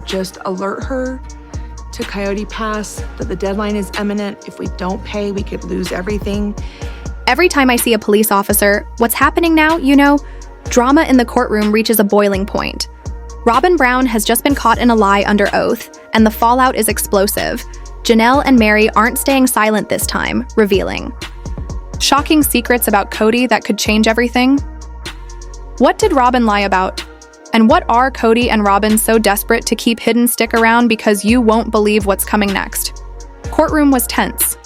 just alert her to Coyote Pass, that the deadline is imminent. If we don't pay, we could lose everything. Every time I see a police officer, what's happening now, drama in the courtroom reaches a boiling point. Robyn Brown has just been caught in a lie under oath, and the fallout is explosive. Janelle and Meri aren't staying silent this time, revealing shocking secrets about Kody that could change everything. What did Robyn lie about? And what are Kody and Robyn so desperate to keep hidden stick around because you won't believe what's coming next? Courtroom was tense.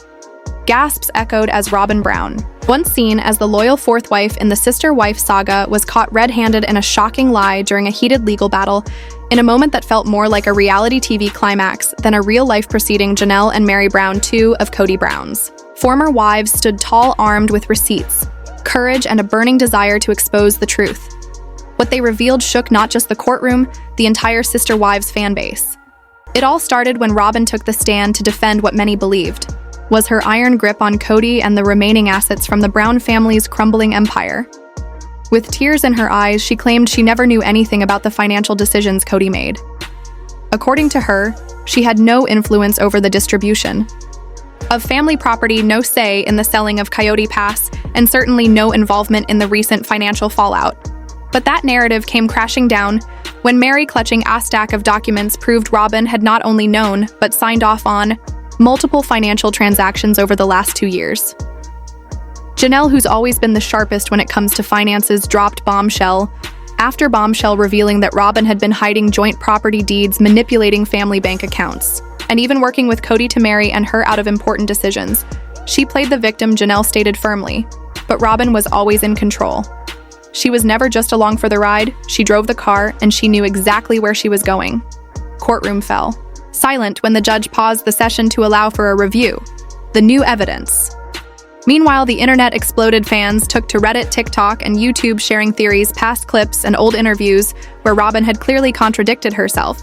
Gasps echoed as Robyn Brown, once seen as the loyal fourth wife in the sister-wife saga, was caught red-handed in a shocking lie during a heated legal battle in a moment that felt more like a reality TV climax than a real-life proceeding. Janelle and Meri Brown, two of Kody Brown's former wives, stood tall, armed with receipts, courage, and a burning desire to expose the truth. What they revealed shook not just the courtroom, the entire Sister Wives fan base. It all started when Robyn took the stand to defend what many believed was her iron grip on Kody and the remaining assets from the Brown family's crumbling empire. With tears in her eyes, she claimed she never knew anything about the financial decisions Kody made. According to her, she had no influence over the distribution of family property, no say in the selling of Coyote Pass, and certainly no involvement in the recent financial fallout. But that narrative came crashing down when Meri, clutching a stack of documents, proved Robyn had not only known, but signed off on multiple financial transactions over the last 2 years. Janelle, who's always been the sharpest when it comes to finances, dropped bombshell after bombshell, revealing that Robyn had been hiding joint property deeds, manipulating family bank accounts, and even working with Kody to marry and her out of important decisions. She played the victim, Janelle stated firmly, but Robyn was always in control. She was never just along for the ride, she drove the car, and she knew exactly where she was going. Courtroom fell silent when the judge paused the session to allow for a review. The new evidence. Meanwhile, the internet exploded. Fans took to Reddit, TikTok, and YouTube, sharing theories, past clips, and old interviews where Robyn had clearly contradicted herself.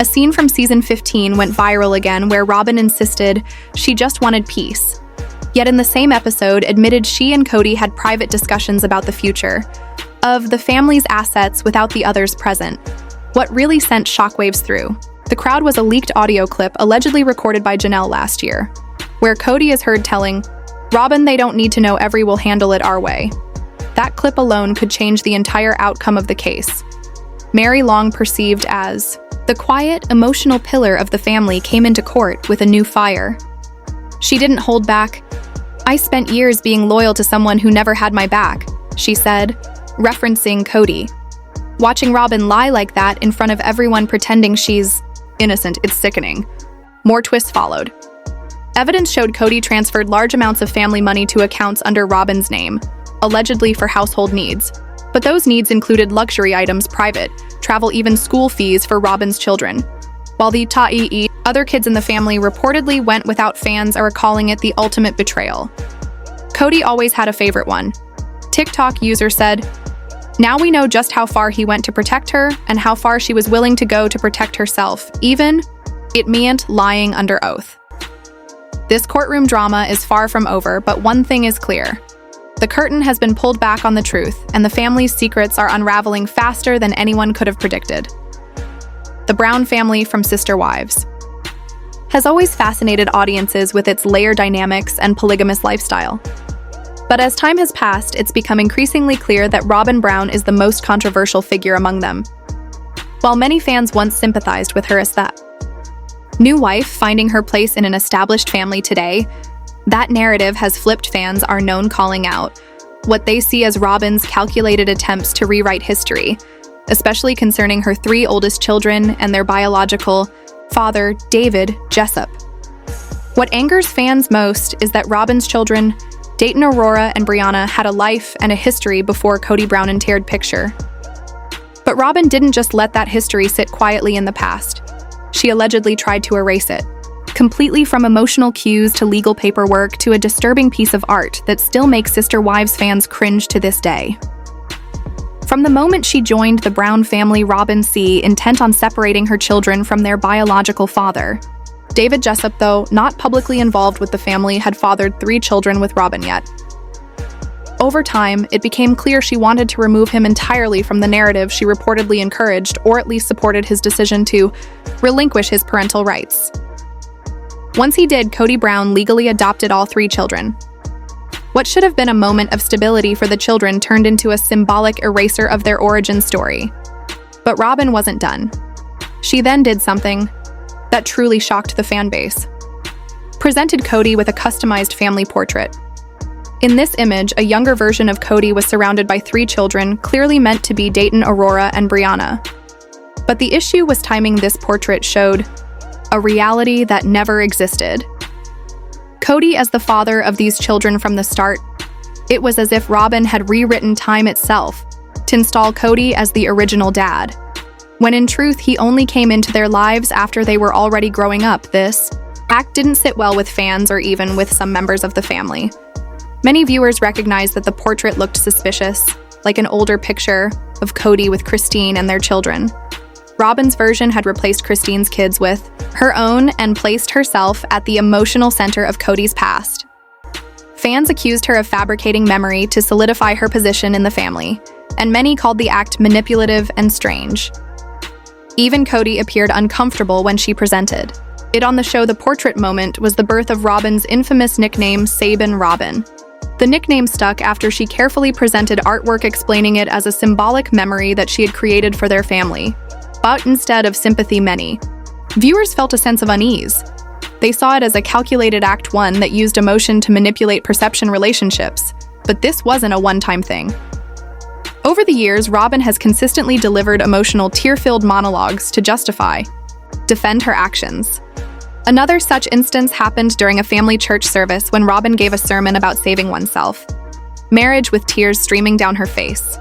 A scene from season 15 went viral again where Robyn insisted she just wanted peace. Yet in the same episode, admitted she and Kody had private discussions about the future of the family's assets without the others present. What really sent shockwaves through the crowd was a leaked audio clip allegedly recorded by Janelle last year, where Kody is heard telling Robyn, "They don't need to know, every will handle it our way." That clip alone could change the entire outcome of the case. Meri, long perceived as the quiet, emotional pillar of the family, came into court with a new fire. She didn't hold back. "I spent years being loyal to someone who never had my back," she said, referencing Kody. Watching Robyn lie like that in front of everyone, pretending she's innocent, it's sickening. More twists followed. Evidence showed Kody transferred large amounts of family money to accounts under Robyn's name, allegedly for household needs. But those needs included luxury items, private travel, even school fees for Robyn's children. While the Ta'i'i, other kids in the family, reportedly went without. Fans are calling it the ultimate betrayal. Kody always had a favorite one. TikTok user said, "Now we know just how far he went to protect her and how far she was willing to go to protect herself, even it meant lying under oath." This courtroom drama is far from over, but one thing is clear. The curtain has been pulled back on the truth, and the family's secrets are unraveling faster than anyone could have predicted. The Brown family from Sister Wives has always fascinated audiences with its layer dynamics and polygamous lifestyle. But as time has passed, it's become increasingly clear that Robyn Brown is the most controversial figure among them. While many fans once sympathized with her as that new wife finding her place in an established family today, that narrative has flipped. Fans are known calling out what they see as Robyn's calculated attempts to rewrite history, especially concerning her 3 oldest children and their biological father, David Jessup. What angers fans most is that Robyn's children, Dayton, Aurora, and Brianna, had a life and a history before Kody Brown entered picture. But Robyn didn't just let that history sit quietly in the past. She allegedly tried to erase it, completely, from emotional cues to legal paperwork to a disturbing piece of art that still makes Sister Wives fans cringe to this day. From the moment she joined the Brown family, Robyn seemed intent on separating her children from their biological father. David Jessup, though not publicly involved with the family, had fathered 3 children with Robyn yet. Over time, it became clear she wanted to remove him entirely from the narrative she reportedly encouraged, or at least supported his decision to relinquish his parental rights. Once he did, Kody Brown legally adopted all 3 children. What should have been a moment of stability for the children turned into a symbolic eraser of their origin story. But Robyn wasn't done. She then did something that truly shocked the fan base. Presented Kody with a customized family portrait. In this image, a younger version of Kody was surrounded by 3 children, clearly meant to be Dayton, Aurora, and Brianna. But the issue was timing. This portrait showed a reality that never existed. Kody as the father of these children from the start. It was as if Robyn had rewritten time itself to install Kody as the original dad, when in truth he only came into their lives after they were already growing up. This act didn't sit well with fans or even with some members of the family. Many viewers recognized that the portrait looked suspicious, like an older picture of Kody with Christine and their children. Robyn's version had replaced Christine's kids with her own and placed herself at the emotional center of Kody's past. Fans accused her of fabricating memory to solidify her position in the family, and many called the act manipulative and strange. Even Kody appeared uncomfortable when she presented it on the show. The portrait moment was the birth of Robyn's infamous nickname, Sabin Robyn. The nickname stuck after she carefully presented artwork explaining it as a symbolic memory that she had created for their family. But instead of sympathy, many viewers felt a sense of unease. They saw it as a calculated act one that used emotion to manipulate perception relationships. But this wasn't a one-time thing. Over the years, Robyn has consistently delivered emotional, tear-filled monologues to defend her actions. Another such instance happened during a family church service when Robyn gave a sermon about saving oneself. Marriage with tears streaming down her face.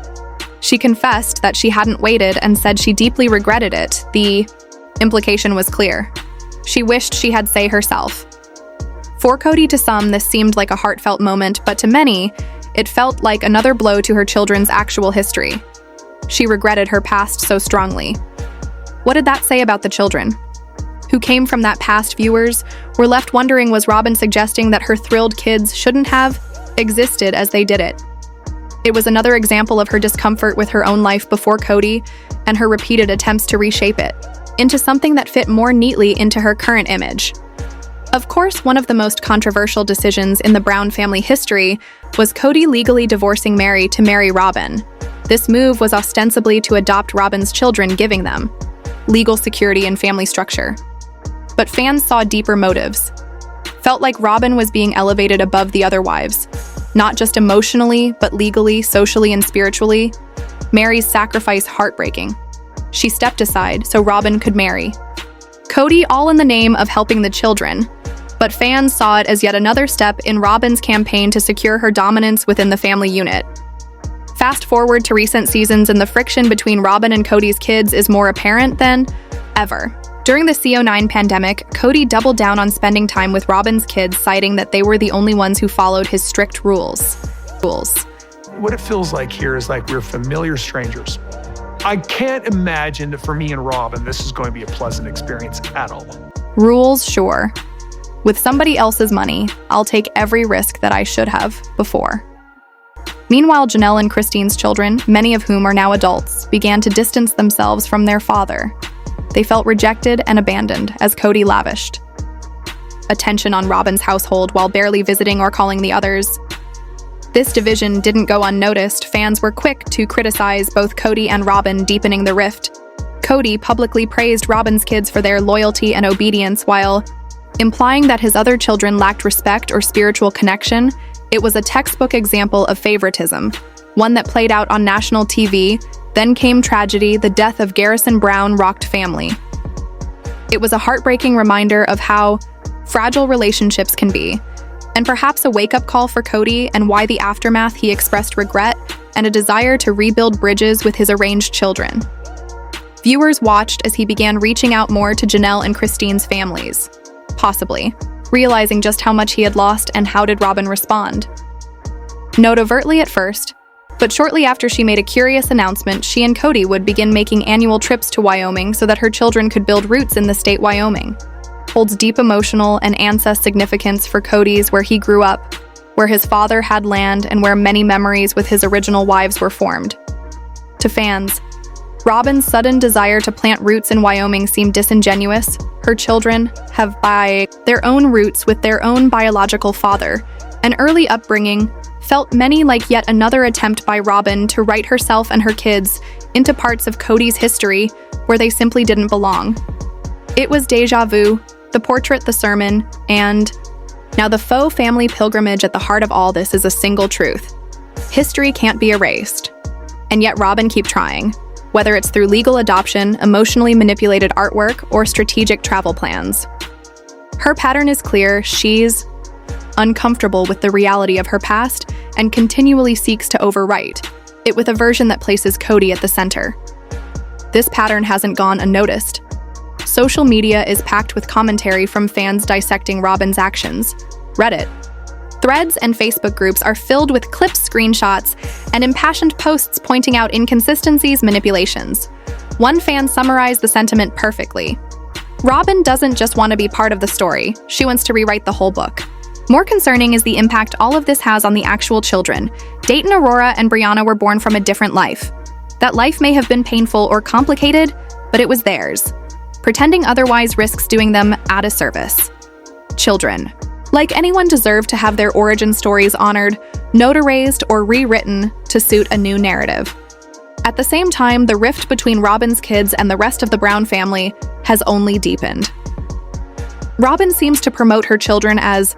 She confessed that she hadn't waited and said she deeply regretted it. The implication was clear. She wished she had saved herself. For Kody, to some, this seemed like a heartfelt moment, but to many, it felt like another blow to her children's actual history. She regretted her past so strongly. What did that say about the children who came from that past? Viewers were left wondering, was Robyn suggesting that her thrilled kids shouldn't have existed as they did it? It was another example of her discomfort with her own life before Kody and her repeated attempts to reshape it into something that fit more neatly into her current image. Of course, one of the most controversial decisions in the Brown family history was Kody legally divorcing Meri to marry Robyn. This move was ostensibly to adopt Robyn's children, giving them legal security and family structure. But fans saw deeper motives. Felt like Robyn was being elevated above the other wives, not just emotionally, but legally, socially, and spiritually. Meri's sacrifice heartbreaking. She stepped aside so Robyn could marry Kody, all in the name of helping the children. But fans saw it as yet another step in Robyn's campaign to secure her dominance within the family unit. Fast forward to recent seasons, and the friction between Robyn and Kody's kids is more apparent than ever. During the CO9 pandemic, Kody doubled down on spending time with Robyn's kids, citing that they were the only ones who followed his strict rules. What it feels like here is like we're familiar strangers. I can't imagine that for me and Robyn, this is going to be a pleasant experience at all. Rules, sure. With somebody else's money, I'll take every risk that I should have before. Meanwhile, Janelle and Christine's children, many of whom are now adults, began to distance themselves from their father. They felt rejected and abandoned as Kody lavished attention on Robyn's household while barely visiting or calling the others. This division didn't go unnoticed. Fans were quick to criticize both Kody and Robyn, deepening the rift. Kody publicly praised Robyn's kids for their loyalty and obedience while implying that his other children lacked respect or spiritual connection. It was a textbook example of favoritism, one that played out on national TV. Then came tragedy. The death of Garrison Brown rocked family. It was a heartbreaking reminder of how fragile relationships can be, and perhaps a wake-up call for Kody, and why the aftermath he expressed regret and a desire to rebuild bridges with his estranged children. Viewers watched as he began reaching out more to Janelle and Christine's families, possibly realizing just how much he had lost. And how did Robyn respond? Not overtly at first, but shortly after she made a curious announcement, she and Kody would begin making annual trips to Wyoming so that her children could build roots in the state. Wyoming holds deep emotional and ancestral significance for Kody's where he grew up. where his father had land and where many memories with his original wives were formed. To fans, Robyn's sudden desire to plant roots in Wyoming seemed disingenuous. Her children have by their own roots with their own biological father. An early upbringing felt many like yet another attempt by Robyn to write herself and her kids into parts of Kody's history where they simply didn't belong. It was déjà vu, the portrait, the sermon, and now the faux family pilgrimage. At the heart of all this is a single truth. History can't be erased. And yet Robyn keeps trying, whether it's through legal adoption, emotionally manipulated artwork, or strategic travel plans. Her pattern is clear. She's uncomfortable with the reality of her past and continually seeks to overwrite it with a version that places Kody at the center. This pattern hasn't gone unnoticed. Social media is packed with commentary from fans dissecting Robyn's actions. Reddit, threads, and Facebook groups are filled with clips, screenshots, and impassioned posts pointing out inconsistencies, manipulations. One fan summarized the sentiment perfectly. Robyn doesn't just want to be part of the story, she wants to rewrite the whole book. More concerning is the impact all of this has on the actual children. Dayton, Aurora, and Brianna were born from a different life. That life may have been painful or complicated, but it was theirs. Pretending otherwise risks doing them a disservice. Children, like anyone, deserve to have their origin stories honored, notarized, or rewritten to suit a new narrative. At the same time, the rift between Robyn's kids and the rest of the Brown family has only deepened. Robyn seems to promote her children as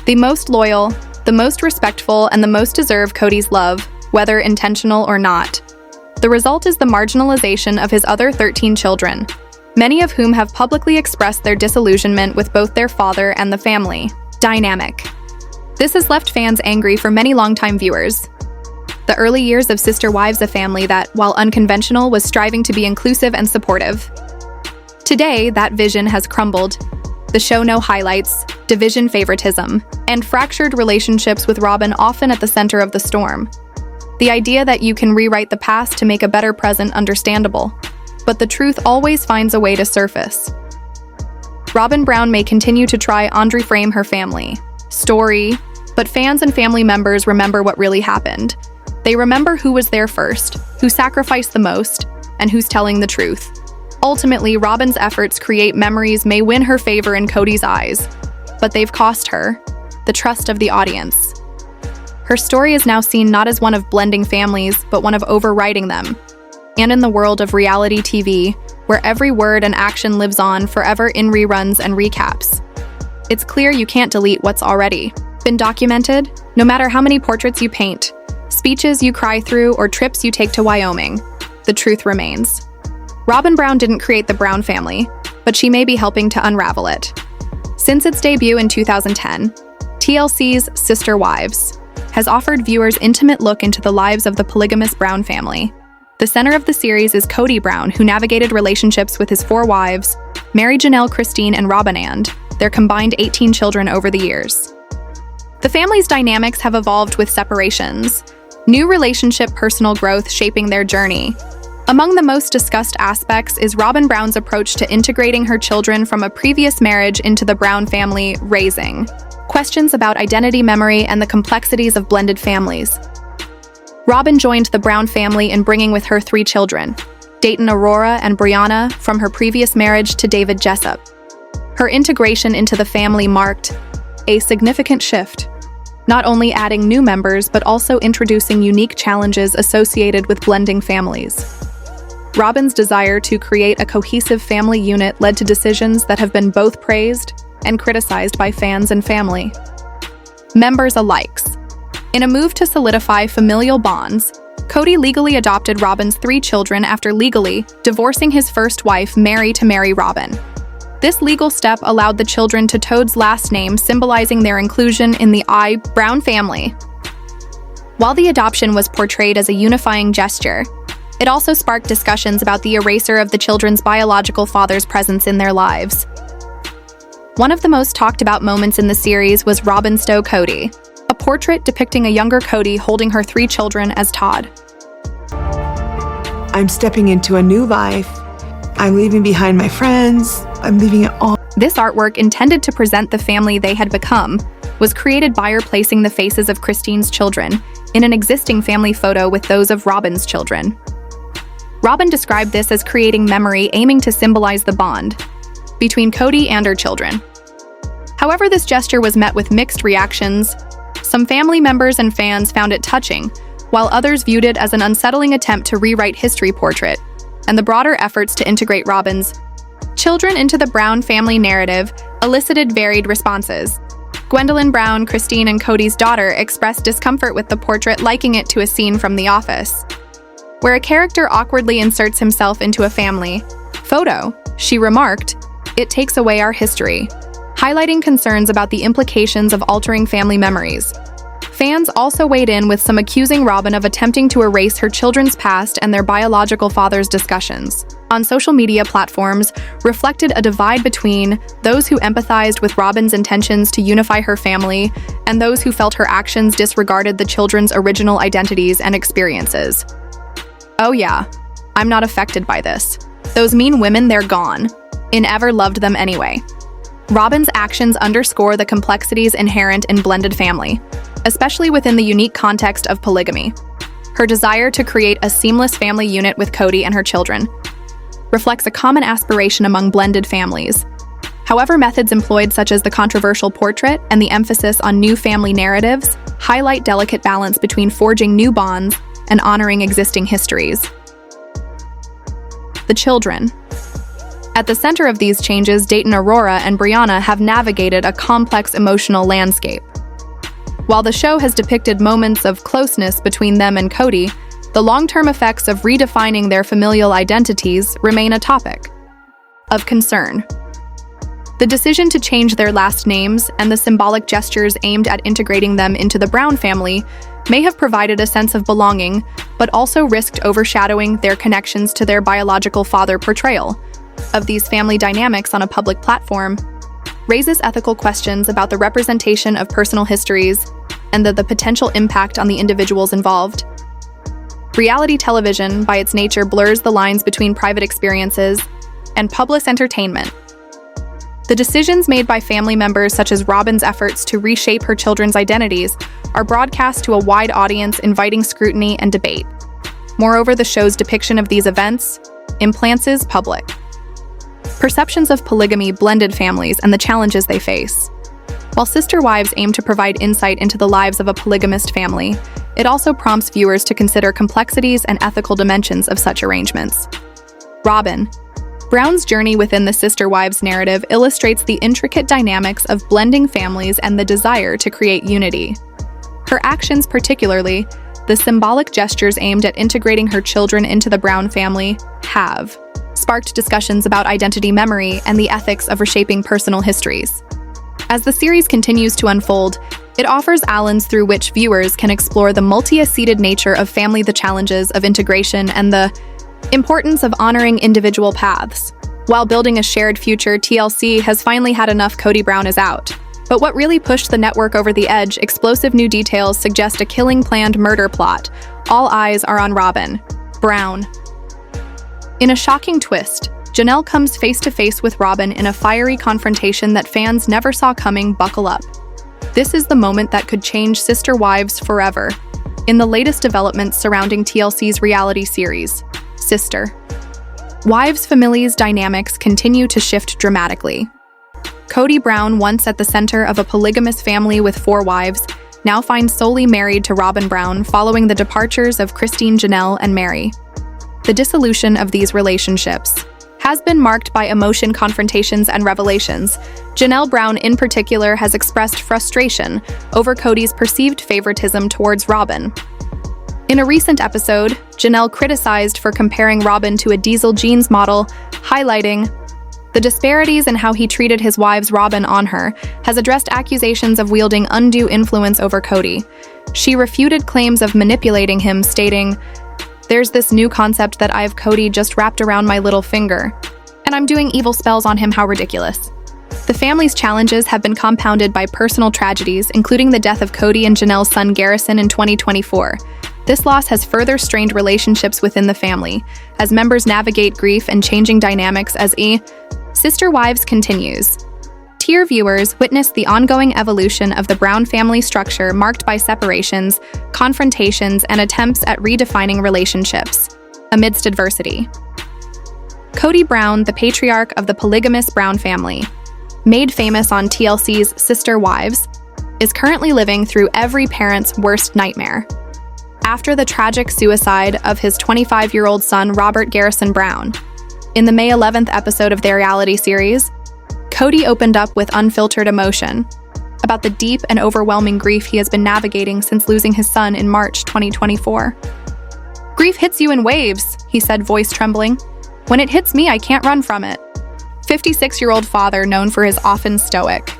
the most loyal, the most respectful, and the most deserve Kody's love, whether intentional or not. The result is the marginalization of his other 13 children, many of whom have publicly expressed their disillusionment with both their father and the family dynamic. This has left fans angry for many longtime viewers. The early years of Sister Wives, a family that, while unconventional, was striving to be inclusive and supportive. Today, that vision has crumbled. The show no highlights, division, favoritism, and fractured relationships with Robyn often at the center of the storm. The idea that you can rewrite the past to make a better present understandable, but the truth always finds a way to surface. Robyn Brown may continue to try and reframe her family story, but fans and family members remember what really happened. They remember who was there first, who sacrificed the most, and who's telling the truth. Ultimately, Robyn's efforts create memories may win her favor in Kody's eyes, but they've cost her the trust of the audience. Her story is now seen not as one of blending families, but one of overwriting them. And in the world of reality TV, where every word and action lives on forever in reruns and recaps, it's clear you can't delete what's already been documented. No matter how many portraits you paint, speeches you cry through, or trips you take to Wyoming, the truth remains. Robyn Brown didn't create the Brown family, but she may be helping to unravel it. Since its debut in 2010, TLC's Sister Wives has offered viewers an intimate look into the lives of the polygamous Brown family. The center of the series is Kody Brown, who navigated relationships with his 4 wives, Meri, Janelle, Christine, and Robyn, and their combined 18 children over the years. The family's dynamics have evolved with separations, new relationship, personal growth shaping their journey. Among the most discussed aspects is Robyn Brown's approach to integrating her children from a previous marriage into the Brown family, raising questions about identity, memory, and the complexities of blended families. Robyn joined the Brown family in bringing with her 3 children, Dayton, Aurora, and Brianna, from her previous marriage to David Jessup. Her integration into the family marked a significant shift, not only adding new members but also introducing unique challenges associated with blending families. Robyn's desire to create a cohesive family unit led to decisions that have been both praised and criticized by fans and family members alike. In a move to solidify familial bonds, Kody legally adopted Robyn's 3 children after legally divorcing his first wife, Meri, to marry Robyn. This legal step allowed the children to Toad's last name, symbolizing their inclusion in the Brown family. While the adoption was portrayed as a unifying gesture, it also sparked discussions about the erasure of the children's biological father's presence in their lives. One of the most talked about moments in the series was Robyn Stowe Kody, a portrait depicting a younger Kody holding her 3 children as Todd. I'm stepping into a new life. I'm leaving behind my friends. I'm leaving it all. This artwork, intended to present the family they had become, was created by replacing the faces of Christine's children in an existing family photo with those of Robyn's children. Robyn described this as creating memory, aiming to symbolize the bond between Kody and her children. However, this gesture was met with mixed reactions. Some family members and fans found it touching, while others viewed it as an unsettling attempt to rewrite history portrait and the broader efforts to integrate Robyn's children into the Brown family narrative elicited varied responses. Gwendolyn Brown, Christine and Kody's daughter, expressed discomfort with the portrait, likening it to a scene from The Office, where a character awkwardly inserts himself into a family photo. She remarked, "It takes away our history," highlighting concerns about the implications of altering family memories. Fans also weighed in, with some accusing Robyn of attempting to erase her children's past and their biological father's discussions on social media platforms reflected a divide between those who empathized with Robyn's intentions to unify her family and those who felt her actions disregarded the children's original identities and experiences. "Oh yeah, I'm not affected by this. Those mean women, they're gone. I never loved them anyway." Robyn's actions underscore the complexities inherent in blended family, especially within the unique context of polygamy. Her desire to create a seamless family unit with Kody and her children reflects a common aspiration among blended families. However, methods employed, such as the controversial portrait and the emphasis on new family narratives, highlight delicate balance between forging new bonds and honoring existing histories. The children. At the center of these changes, Dayton Aurora and Brianna have navigated a complex emotional landscape. While the show has depicted moments of closeness between them and Kody, the long-term effects of redefining their familial identities remain a topic of concern. The decision to change their last names and the symbolic gestures aimed at integrating them into the Brown family may have provided a sense of belonging, but also risked overshadowing their connections to their biological father. Portrayal of these family dynamics on a public platform raises ethical questions about the representation of personal histories and the potential impact on the individuals involved. Reality television, by its nature, blurs the lines between private experiences and public entertainment. The decisions made by family members, such as Robyn's efforts to reshape her children's identities, are broadcast to a wide audience, inviting scrutiny and debate. Moreover, the show's depiction of these events implants public perceptions of polygamy, blended families, and the challenges they face. While Sister Wives aim to provide insight into the lives of a polygamist family, it also prompts viewers to consider complexities and ethical dimensions of such arrangements. Robyn Brown's journey within the Sister Wives narrative illustrates the intricate dynamics of blending families and the desire to create unity. Her actions, particularly the symbolic gestures aimed at integrating her children into the Brown family, have sparked discussions about identity, memory, and the ethics of reshaping personal histories. As the series continues to unfold, it offers outlets through which viewers can explore the multi-faceted nature of family, the challenges of integration, and the importance of honoring individual paths. While building a shared future, TLC has finally had enough. Kody Brown is out. But what really pushed the network over the edge? Explosive new details suggest a killing planned murder plot. All eyes are on Robyn Brown. In a shocking twist, Janelle comes face-to-face with Robyn in a fiery confrontation that fans never saw coming. Buckle up. This is the moment that could change Sister Wives forever. In the latest developments surrounding TLC's reality series, Sister Wives families dynamics continue to shift dramatically. Kody Brown, once at the center of a polygamous family with 4 wives, now finds solely married to Robyn Brown following the departures of Christine, Janelle, and Meri. The dissolution of these relationships has been marked by emotion, confrontations, and revelations. Janelle Brown, in particular, has expressed frustration over Kody's perceived favoritism towards Robyn. In a recent episode, Janelle criticized for comparing Robyn to a diesel jeans model, highlighting the disparities in how he treated his wives. Robyn, on her, has addressed accusations of wielding undue influence over Kody. She refuted claims of manipulating him, stating, "There's this new concept that I've Kody just wrapped around my little finger, and I'm doing evil spells on him. How ridiculous." The family's challenges have been compounded by personal tragedies, including the death of Kody and Janelle's son Garrison in 2024. This loss has further strained relationships within the family, as members navigate grief and changing dynamics as Sister Wives continues. Here, viewers witnessed the ongoing evolution of the Brown family structure marked by separations, confrontations, and attempts at redefining relationships amidst adversity. Kody Brown, the patriarch of the polygamous Brown family, made famous on TLC's Sister Wives, is currently living through every parent's worst nightmare. After the tragic suicide of his 25-year-old son, Robert Garrison Brown, in the May 11th episode of their reality series, Kody opened up with unfiltered emotion about the deep and overwhelming grief he has been navigating since losing his son in March 2024. "Grief hits you in waves," he said, voice trembling. "When it hits me, I can't run from it." 56-year-old father known for his often stoic.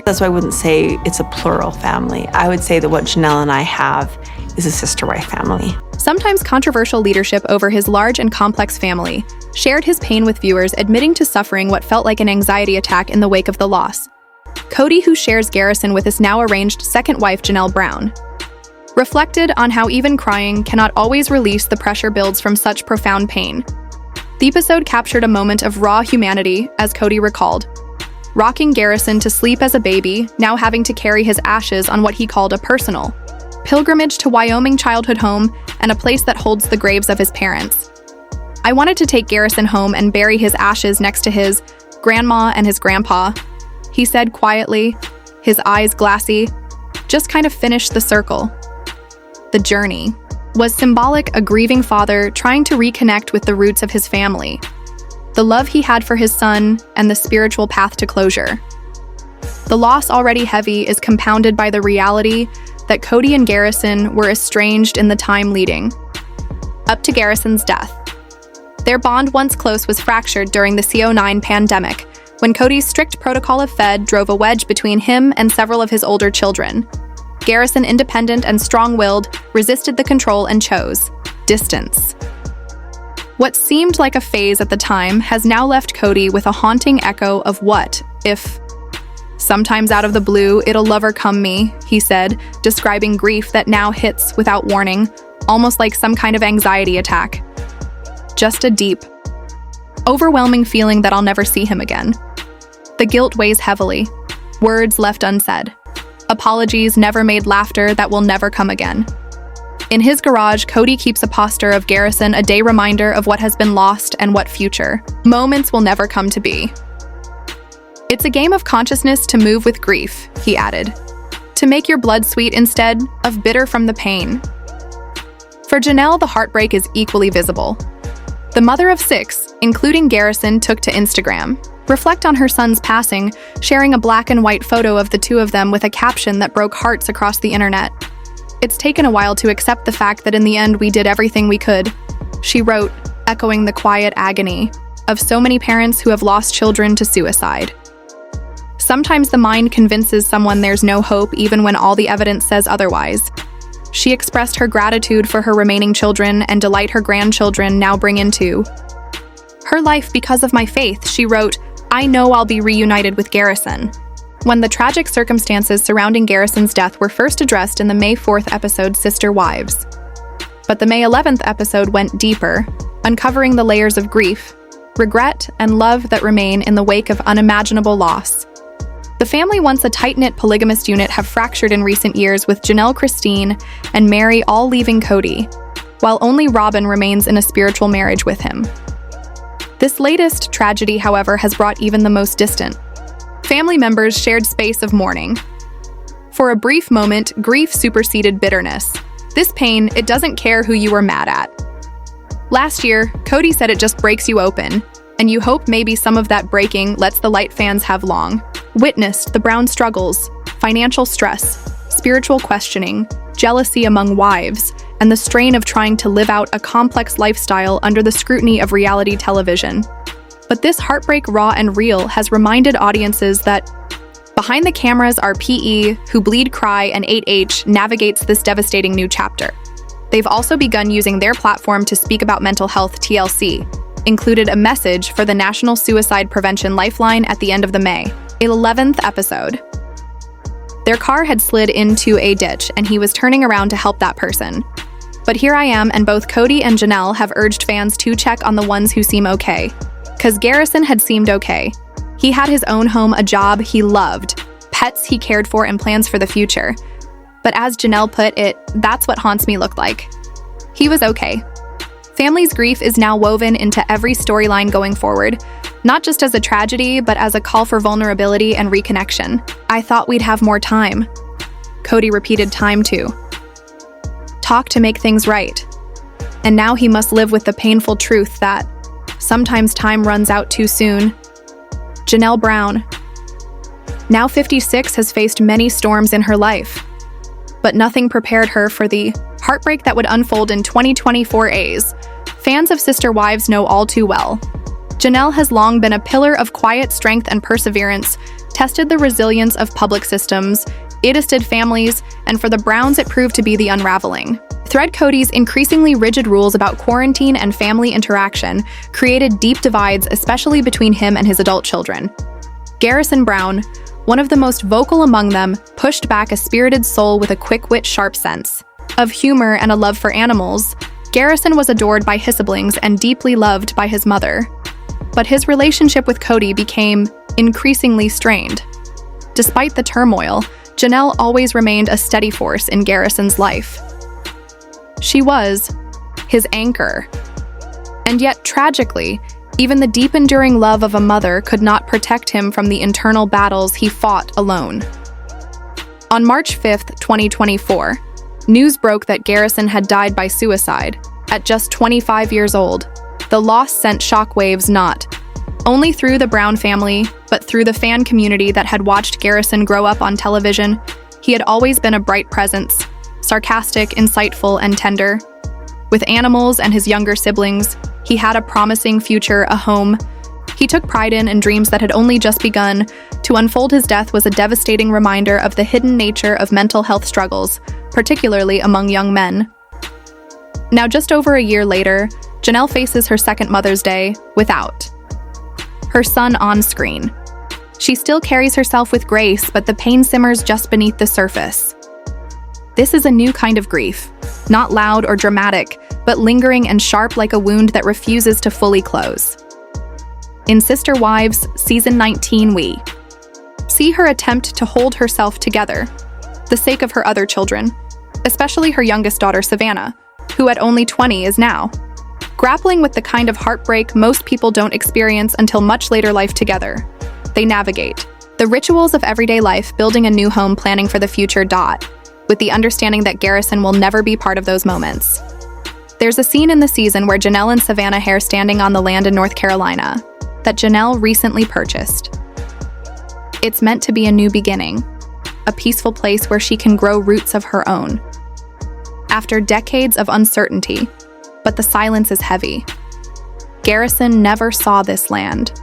That's why I wouldn't say it's a plural family. I would say that what Janelle and I have is a sister-wife family. Sometimes controversial leadership over his large and complex family shared his pain with viewers, admitting to suffering what felt like an anxiety attack in the wake of the loss. Kody, who shares Garrison with his now-arranged second wife Janelle Brown, reflected on how even crying cannot always release the pressure builds from such profound pain. The episode captured a moment of raw humanity, as Kody recalled, rocking Garrison to sleep as a baby, now having to carry his ashes on what he called a personal pilgrimage to Wyoming childhood home and a place that holds the graves of his parents. "I wanted to take Garrison home and bury his ashes next to his grandma and his grandpa," he said quietly, his eyes glassy. "Just kind of finish the circle." The journey was symbolic, a grieving father trying to reconnect with the roots of his family, the love he had for his son, and the spiritual path to closure. The loss, already heavy, is compounded by the reality that Kody and Garrison were estranged in the time leading up to Garrison's death. Their bond, once close, was fractured during the CO9 pandemic, when Kody's strict protocol of Fed drove a wedge between him and several of his older children. Garrison, independent and strong-willed, resisted the control and chose distance. What seemed like a phase at the time has now left Kody with a haunting echo of what if. "Sometimes out of the blue, it'll lover come me," he said, describing grief that now hits without warning, almost like some kind of anxiety attack. "Just a deep, overwhelming feeling that I'll never see him again. The guilt weighs heavily, words left unsaid, apologies never made, laughter that will never come again." In his garage, Kody keeps a poster of Garrison, a day reminder of what has been lost and what future moments will never come to be. "It's a game of consciousness to move with grief," he added, "to make your blood sweet instead of bitter from the pain." For Janelle, the heartbreak is equally visible. The mother of 6, including Garrison, took to Instagram, reflect on her son's passing, sharing a black and white photo of the two of them with a caption that broke hearts across the internet. "It's taken a while to accept the fact that in the end we did everything we could," she wrote, echoing the quiet agony of so many parents who have lost children to suicide. "Sometimes the mind convinces someone there's no hope even when all the evidence says otherwise." She expressed her gratitude for her remaining children and delight her grandchildren now bring into her life because of my faith. She wrote, "I know I'll be reunited with Garrison." When the tragic circumstances surrounding Garrison's death were first addressed in the May 4th episode Sister Wives. But the May 11th episode went deeper, uncovering the layers of grief, regret, and love that remain in the wake of unimaginable loss. The family, once a tight-knit polygamous unit, have fractured in recent years, with Janelle, Christine, and Meri all leaving Kody, while only Robyn remains in a spiritual marriage with him. This latest tragedy, however, has brought even the most distant family members shared space of mourning. For a brief moment, grief superseded bitterness. This pain, it doesn't care who you were mad at. Last year, Kody said it just breaks you open, and you hope maybe some of that breaking lets the light fans have long witnessed the Brown struggles, financial stress, spiritual questioning, jealousy among wives, and the strain of trying to live out a complex lifestyle under the scrutiny of reality television. But this heartbreak, raw and real, has reminded audiences that behind the cameras are PE, who bleed, cry, and 8H navigates this devastating new chapter. They've also begun using their platform to speak about mental health. TLC included a message for the National Suicide Prevention Lifeline at the end of the May 11th episode. Their car had slid into a ditch, and he was turning around to help that person. But here I am, and both Kody and Janelle have urged fans to check on the ones who seem okay. 'Cause Garrison had seemed okay. He had his own home, a job he loved, pets he cared for, and plans for the future. But as Janelle put it, "That's what haunts me" looked like. He was okay. Family's grief is now woven into every storyline going forward, not just as a tragedy, but as a call for vulnerability and reconnection. "I thought we'd have more time." Kody repeated time too. Talk to make things right. And now he must live with the painful truth that sometimes time runs out too soon. Janelle Brown, now 56, has faced many storms in her life, but nothing prepared her for the heartbreak that would unfold in 2024's. Fans of Sister Wives know all too well. Janelle has long been a pillar of quiet strength and perseverance, tested the resilience of public systems, idisted families, and for the Browns it proved to be the unraveling. Thread Kody's increasingly rigid rules about quarantine and family interaction created deep divides, especially between him and his adult children. Garrison Brown, one of the most vocal among them, pushed back, a spirited soul with a quick-wit, sharp sense of humor and a love for animals. Garrison was adored by his siblings and deeply loved by his mother. But his relationship with Kody became increasingly strained. Despite the turmoil, Janelle always remained a steady force in Garrison's life. She was his anchor. And yet, tragically, even the deep, enduring love of a mother could not protect him from the internal battles he fought alone. On March 5th, 2024, news broke that Garrison had died by suicide at just 25 years old. The loss sent shockwaves not only through the Brown family, but through the fan community that had watched Garrison grow up on television. He had always been a bright presence, sarcastic, insightful, and tender. With animals and his younger siblings, he had a promising future, a home he took pride in, and dreams that had only just begun to unfold. His death was a devastating reminder of the hidden nature of mental health struggles, particularly among young men. Now, just over a year later, Janelle faces her second Mother's Day without her son on screen. She still carries herself with grace, but the pain simmers just beneath the surface. This is a new kind of grief, not loud or dramatic, but lingering and sharp, like a wound that refuses to fully close. In Sister Wives, Season 19, we see her attempt to hold herself together, the sake of her other children, especially her youngest daughter, Savannah, who at only 20 is now grappling with the kind of heartbreak most people don't experience until much later life together. They navigate the rituals of everyday life, building a new home, planning for the future, with the understanding that Garrison will never be part of those moments. There's a scene in the season where Janelle and Savannah Hare standing on the land in North Carolina that Janelle recently purchased. It's meant to be a new beginning, a peaceful place where she can grow roots of her own. After decades of uncertainty, but the silence is heavy. Garrison never saw this land.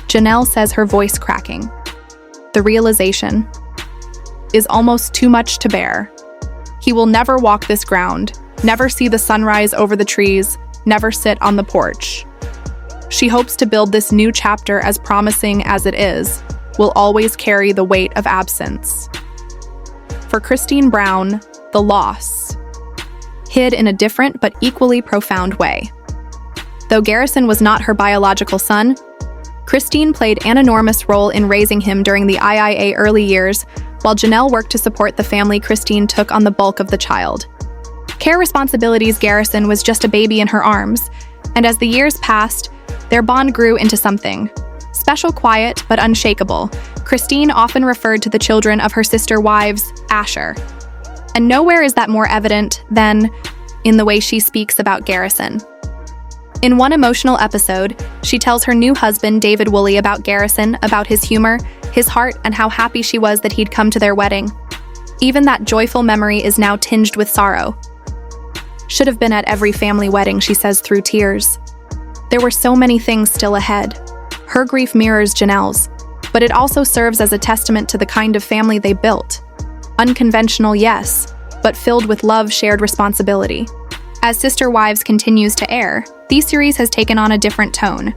Janelle says, her voice cracking. The realization is almost too much to bear. He will never walk this ground, never see the sunrise over the trees, never sit on the porch. She hopes to build this new chapter, as promising as it is, will always carry the weight of absence. For Christine Brown, the loss hid in a different but equally profound way. Though Garrison was not her biological son, Christine played an enormous role in raising him during the IIA early years, while Janelle worked to support the family. Christine took on the bulk of the child care responsibilities. Garrison was just a baby in her arms, and as the years passed, their bond grew into something special, quiet, but unshakable. Christine often referred to the children of her sister wives Asher, and nowhere is that more evident than in the way she speaks about Garrison. In one emotional episode, she tells her new husband, David Woolley, about Garrison, about his humor, his heart, and how happy she was that he'd come to their wedding. Even that joyful memory is now tinged with sorrow. Should have been at every family wedding, she says through tears. There were so many things still ahead. Her grief mirrors Janelle's, but it also serves as a testament to the kind of family they built. Unconventional, yes, but filled with love, shared responsibility. As Sister Wives continues to air, the series has taken on a different tone.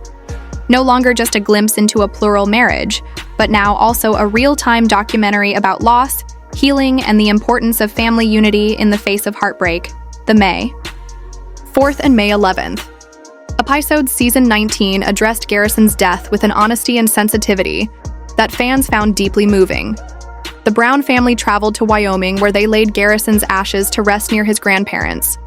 No longer just a glimpse into a plural marriage, but now also a real-time documentary about loss, healing, and the importance of family unity in the face of heartbreak. The May 4th and May 11th. Episode Season 19 addressed Garrison's death with an honesty and sensitivity that fans found deeply moving. The Brown family traveled to Wyoming, where they laid Garrison's ashes to rest near his grandparents,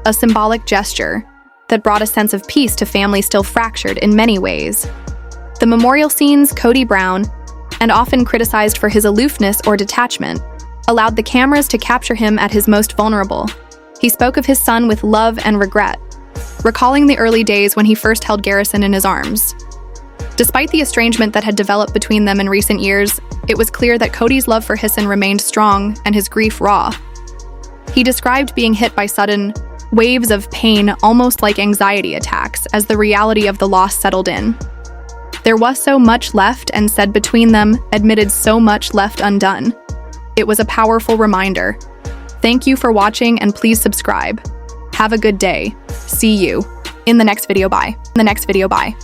a symbolic gesture that brought a sense of peace to families still fractured in many ways. The memorial scenes, Kody Brown, and often criticized for his aloofness or detachment, allowed the cameras to capture him at his most vulnerable. He spoke of his son with love and regret, recalling the early days when he first held Garrison in his arms. Despite the estrangement that had developed between them in recent years, it was clear that Kody's love for Hisson remained strong and his grief raw. He described being hit by sudden waves of pain, almost like anxiety attacks, as the reality of the loss settled in. There was so much left, and said between them, admitted so much left undone. It was a powerful reminder. Thank you for watching, and please subscribe. Have a good day. See you in the next video. Bye.